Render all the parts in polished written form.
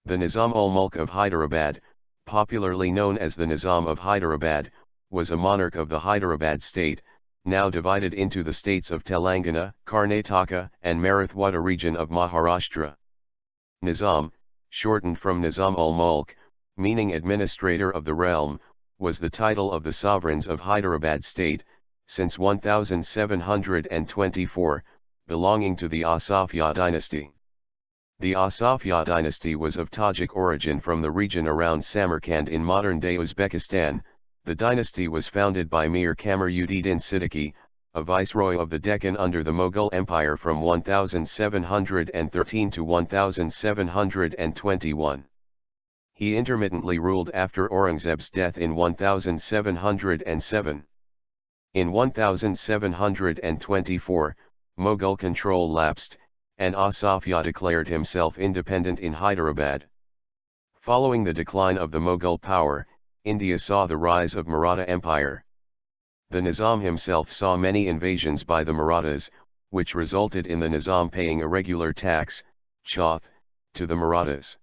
The Nizam-ul-Mulk of Hyderabad, popularly known as the Nizam of Hyderabad, was a monarch of the Hyderabad State, now divided into the states of Telangana, Karnataka, and Marathwada region of Maharashtra. Nizam, shortened from Nizam-ul-Mulk, meaning administrator of the realm, was the title of the sovereigns of Hyderabad State, since 1724, belonging to the Asafya dynasty. The Asafya dynasty was of Tajik origin from the region around Samarkand in modern-day Uzbekistan. The dynasty was founded by Mir Kamarudin Siddiqui, a viceroy of the Deccan under the Mughal Empire from 1713 to 1721. He intermittently ruled after Aurangzeb's death in 1707. In 1724, Mughal control lapsed, and Asafya declared himself independent in Hyderabad. Following the decline of the Mughal power, India saw the rise of Maratha Empire. The Nizam himself saw many invasions by the Marathas, which resulted in the Nizam paying a regular tax, chauth, to the Marathas.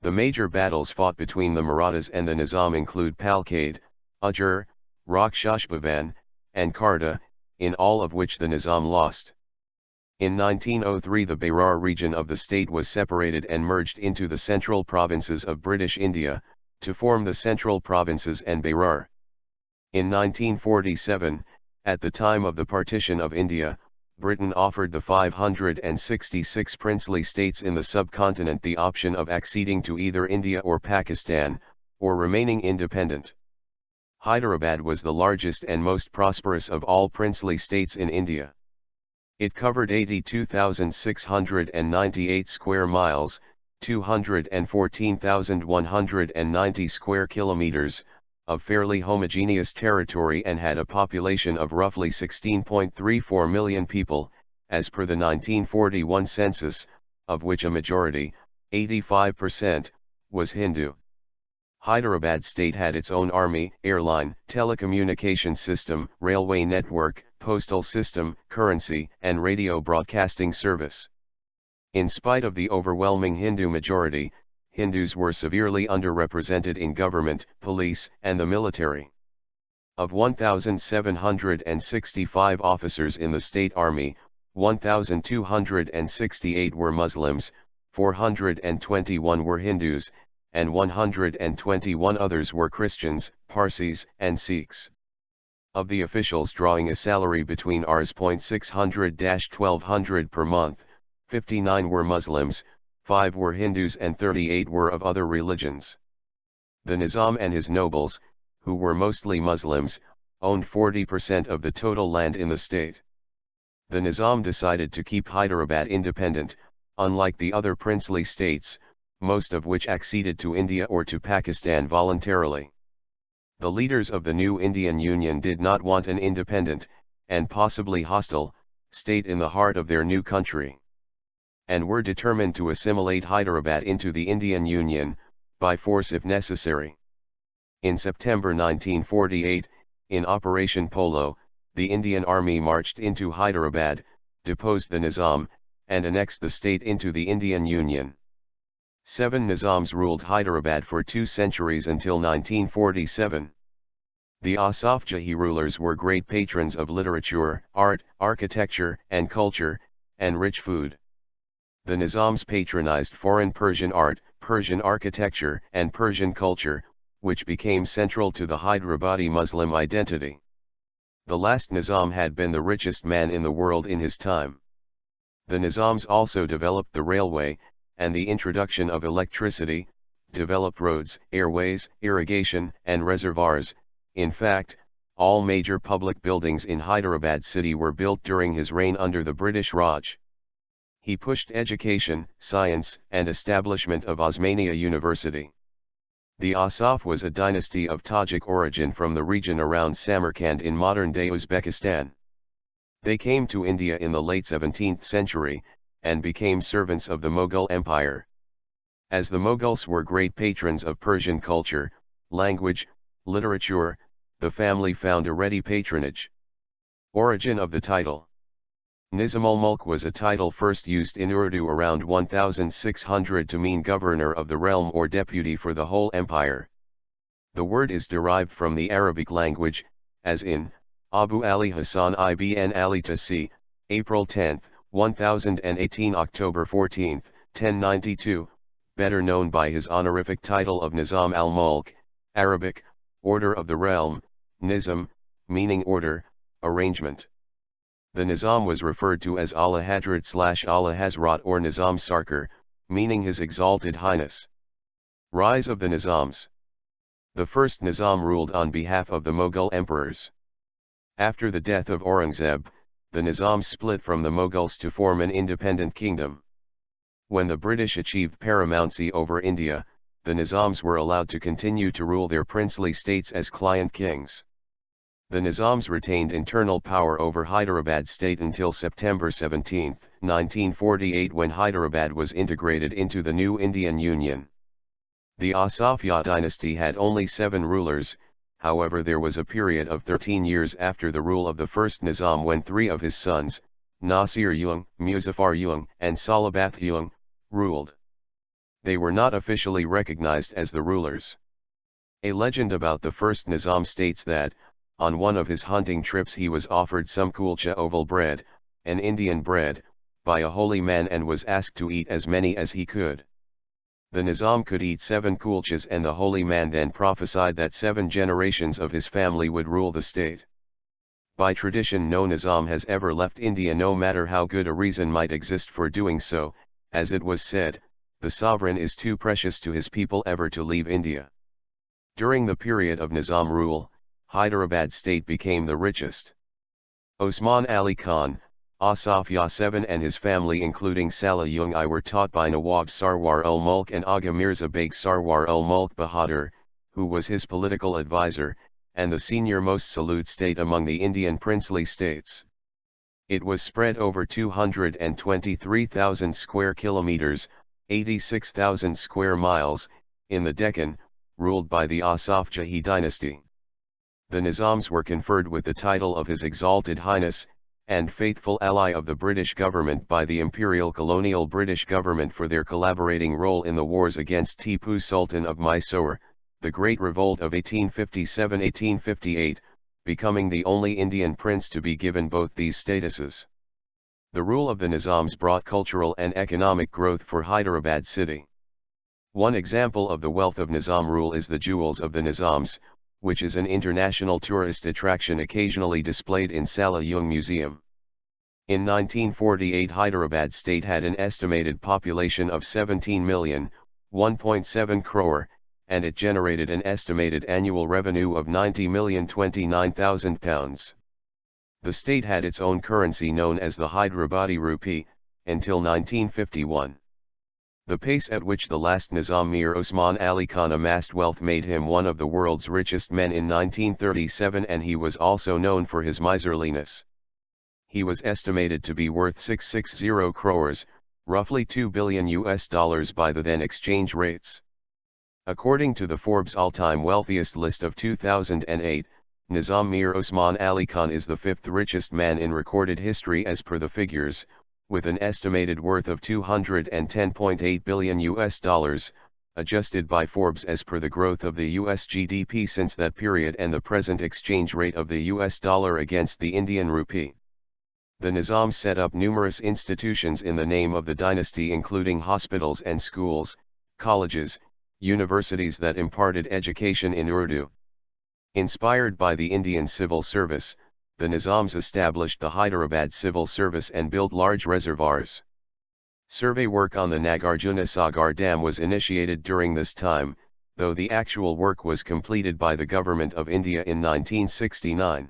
The major battles fought between the Marathas and the Nizam include Palkade, Ujjur, Rakshashbhavan, and Kharda, in all of which the Nizam lost. In 1903 the Berar region of the state was separated and merged into the central provinces of British India, to form the Central Provinces and Berar. In 1947, at the time of the partition of India, Britain offered the 566 princely states in the subcontinent the option of acceding to either India or Pakistan, or remaining independent. Hyderabad was the largest and most prosperous of all princely states in India. It covered 82,698 square miles, 214,190 square kilometers, of fairly homogeneous territory and had a population of roughly 16.34 million people, as per the 1941 census, of which a majority, 85%, was Hindu. Hyderabad State had its own army, airline, telecommunication system, railway network, postal system, currency, and radio broadcasting service. In spite of the overwhelming Hindu majority, Hindus were severely underrepresented in government, police, and the military. Of 1,765 officers in the state army, 1,268 were Muslims, 421 were Hindus, and 121 others were Christians, Parsis, and Sikhs. Of the officials drawing a salary between Rs.600–1,200 per month, 59 were Muslims, 5 were Hindus and 38 were of other religions. The Nizam and his nobles, who were mostly Muslims, owned 40% of the total land in the state. The Nizam decided to keep Hyderabad independent, unlike the other princely states, most of which acceded to India or to Pakistan voluntarily. The leaders of the new Indian Union did not want an independent, and possibly hostile, state in the heart of their new country, and were determined to assimilate Hyderabad into the Indian Union, by force if necessary. In September 1948, in Operation Polo, the Indian Army marched into Hyderabad, deposed the Nizam, and annexed the state into the Indian Union. 7 Nizams ruled Hyderabad for 2 centuries until 1947. The Asafjahi rulers were great patrons of literature, art, architecture, and culture, and rich food. The Nizams patronized foreign Persian art, Persian architecture, and Persian culture, which became central to the Hyderabadi Muslim identity. The last Nizam had been the richest man in the world in his time. The Nizams also developed the railway, and the introduction of electricity, developed roads, airways, irrigation, and reservoirs. In fact, all major public buildings in Hyderabad city were built during his reign under the British Raj. He pushed education, science, and establishment of Osmania University. The Asaf was a dynasty of Tajik origin from the region around Samarkand in modern-day Uzbekistan. They came to India in the late 17th century, and became servants of the Mughal Empire. As the Mughals were great patrons of Persian culture, language, literature, the family found a ready patronage. Origin of the title. Nizam-ul-Mulk was a title first used in Urdu around 1600 to mean governor of the realm or deputy for the whole empire. The word is derived from the Arabic language, as in, Abu Ali Hassan ibn Ali Tasi, April 10, 1018 October 14, 1092, better known by his honorific title of Nizam al-Mulk, Arabic, order of the realm, Nizam, meaning order, arrangement. The Nizam was referred to as Allah Hadrat/Allah Hazrat or Nizam Sarkar, meaning His Exalted Highness. Rise of the Nizams. The first Nizam ruled on behalf of the Mughal emperors. After the death of Aurangzeb, the Nizam split from the Mughals to form an independent kingdom. When the British achieved paramountcy over India, the Nizams were allowed to continue to rule their princely states as client kings. The Nizams retained internal power over Hyderabad State until September 17, 1948, when Hyderabad was integrated into the new Indian Union. The Asafya dynasty had only 7 rulers, however there was a period of 13 years after the rule of the first Nizam when 3 of his sons, Nasir Jung, Muzaffar Jung, and Salabath Jung, ruled. They were not officially recognized as the rulers. A legend about the first Nizam states that, on one of his hunting trips he was offered some kulcha oval bread, an Indian bread, by a holy man and was asked to eat as many as he could. The Nizam could eat 7 kulchas and the holy man then prophesied that 7 generations of his family would rule the state. By tradition no Nizam has ever left India no matter how good a reason might exist for doing so, as it was said, the sovereign is too precious to his people ever to leave India. During the period of Nizam rule, Hyderabad State became the richest. Osman Ali Khan, Asafya VII and his family including Salah Jung I were taught by Nawab Sarwar-ul-Mulk and Aga Mirza Beg Sarwar-ul-Mulk Bahadur, who was his political advisor, and the senior-most salute state among the Indian princely states. It was spread over 223,000 square kilometers, 86,000 square miles, in the Deccan, ruled by the Asafjahi dynasty. The Nizams were conferred with the title of His Exalted Highness, and faithful ally of the British government by the Imperial Colonial British government for their collaborating role in the wars against Tipu Sultan of Mysore, the Great Revolt of 1857-1858, becoming the only Indian prince to be given both these statuses. The rule of the Nizams brought cultural and economic growth for Hyderabad city. One example of the wealth of Nizam rule is the Jewels of the Nizams, which is an international tourist attraction occasionally displayed in Salah Jung Museum. In 1948 Hyderabad State had an estimated population of 17 million, 1.7 crore, and it generated an estimated annual revenue of £90,029,000. The state had its own currency known as the Hyderabadi rupee, until 1951. The pace at which the last Nizam Mir Osman Ali Khan amassed wealth made him one of the world's richest men in 1937 and he was also known for his miserliness. He was estimated to be worth 660 crores, roughly $2 billion by the then exchange rates. According to the Forbes all-time wealthiest list of 2008, Nizam Mir Osman Ali Khan is the 5th richest man in recorded history as per the figures, with an estimated worth of $210.8 billion, adjusted by Forbes as per the growth of the US GDP since that period and the present exchange rate of the US dollar against the Indian rupee. The Nizam set up numerous institutions in the name of the dynasty including hospitals and schools, colleges, universities that imparted education in Urdu. Inspired by the Indian civil service, the Nizams established the Hyderabad Civil Service and built large reservoirs. Survey work on the Nagarjuna Sagar Dam was initiated during this time, though the actual work was completed by the Government of India in 1969.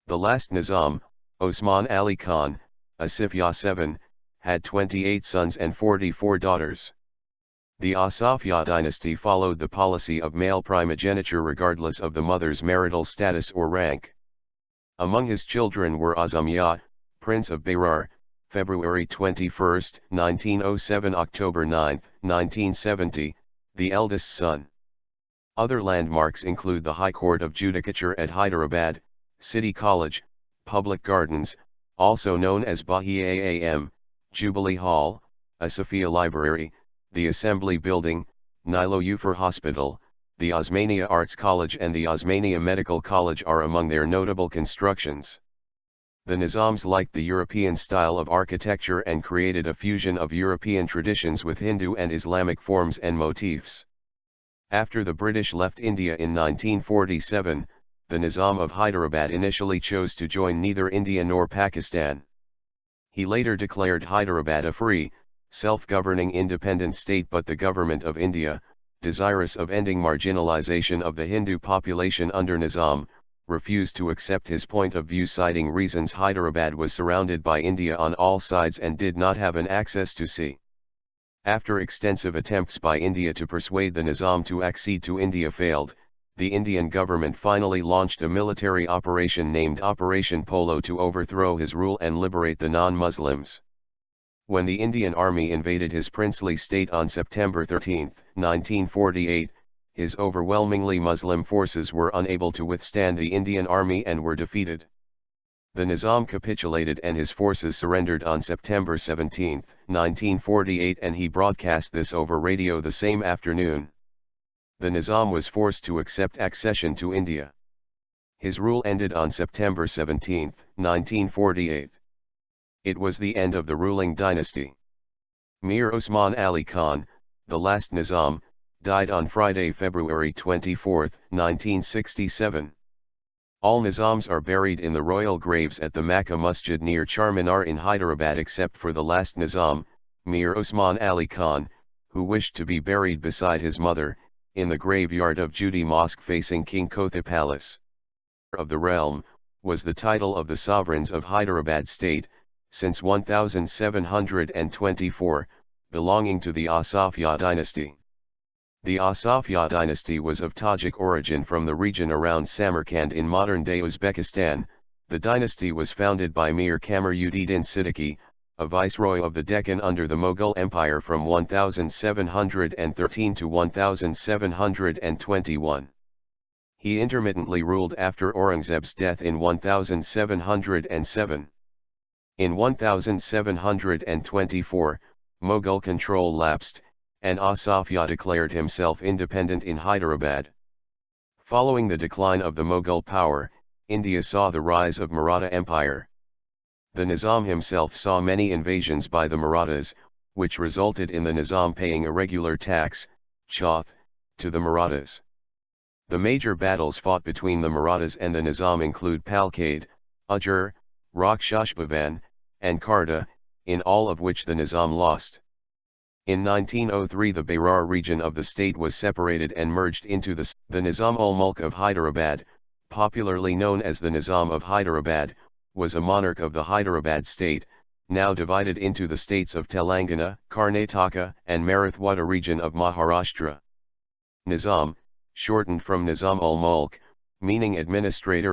The last Nizam, Osman Ali Khan, Asafya VII, had 28 sons and 44 daughters. The Asafya dynasty followed the policy of male primogeniture regardless of the mother's marital status or rank. Among his children were Azam-Yah, Prince of Berar, February 21, 1907 October 9, 1970, the eldest son. Other landmarks include the High Court of Judicature at Hyderabad, City College, public gardens, also known as Bahi-Aam, Jubilee Hall, Asafia Library, the Assembly Building, Niloufar Hospital, the Osmania Arts College and the Osmania Medical College are among their notable constructions. The Nizams liked the European style of architecture and created a fusion of European traditions with Hindu and Islamic forms and motifs. After the British left India in 1947, the Nizam of Hyderabad initially chose to join neither India nor Pakistan. He later declared Hyderabad a free, self-governing independent state, but the government of India, desirous of ending marginalization of the Hindu population under Nizam, refused to accept his point of view, citing reasons Hyderabad was surrounded by India on all sides and did not have an access to sea. After extensive attempts by India to persuade the Nizam to accede to India failed, the Indian government finally launched a military operation named Operation Polo to overthrow his rule and liberate the non-Muslims. When the Indian army invaded his princely state on September 13, 1948, his overwhelmingly Muslim forces were unable to withstand the Indian army and were defeated. The Nizam capitulated and his forces surrendered on September 17, 1948, and he broadcast this over radio the same afternoon. The Nizam was forced to accept accession to India. His rule ended on September 17, 1948. It was the end of the ruling dynasty. Mir Osman Ali Khan, the last Nizam, died on Friday, February 24, 1967. All Nizams are buried in the royal graves at the Makkah Masjid near Charminar in Hyderabad except for the last Nizam, Mir Osman Ali Khan, who wished to be buried beside his mother, in the graveyard of Judi Mosque facing King Kotha Palace. Of the realm, was the title of the sovereigns of Hyderabad State, since 1724, belonging to the Asafya dynasty. The Asafya dynasty was of Tajik origin from the region around Samarkand in modern-day Uzbekistan. The dynasty was founded by Mir Kamarudin Siddiqui, a viceroy of the Deccan under the Mughal Empire from 1713 to 1721. He intermittently ruled after Aurangzeb's death in 1707. In 1724, Mughal control lapsed, and Asafya declared himself independent in Hyderabad. Following the decline of the Mughal power, India saw the rise of Maratha Empire. The Nizam himself saw many invasions by the Marathas, which resulted in the Nizam paying a regular tax, chauth, to the Marathas. The major battles fought between the Marathas and the Nizam include Palkade, Ujjur, Rakshashbhavan, and Karda, in all of which the Nizam lost. In 1903 the Berar region of the state was separated and merged into the Nizam-ul-Mulk of Hyderabad, popularly known as the Nizam of Hyderabad, was a monarch of the Hyderabad state, now divided into the states of Telangana, Karnataka, and Marathwada region of Maharashtra. Nizam, shortened from Nizam-ul-Mulk, meaning administrator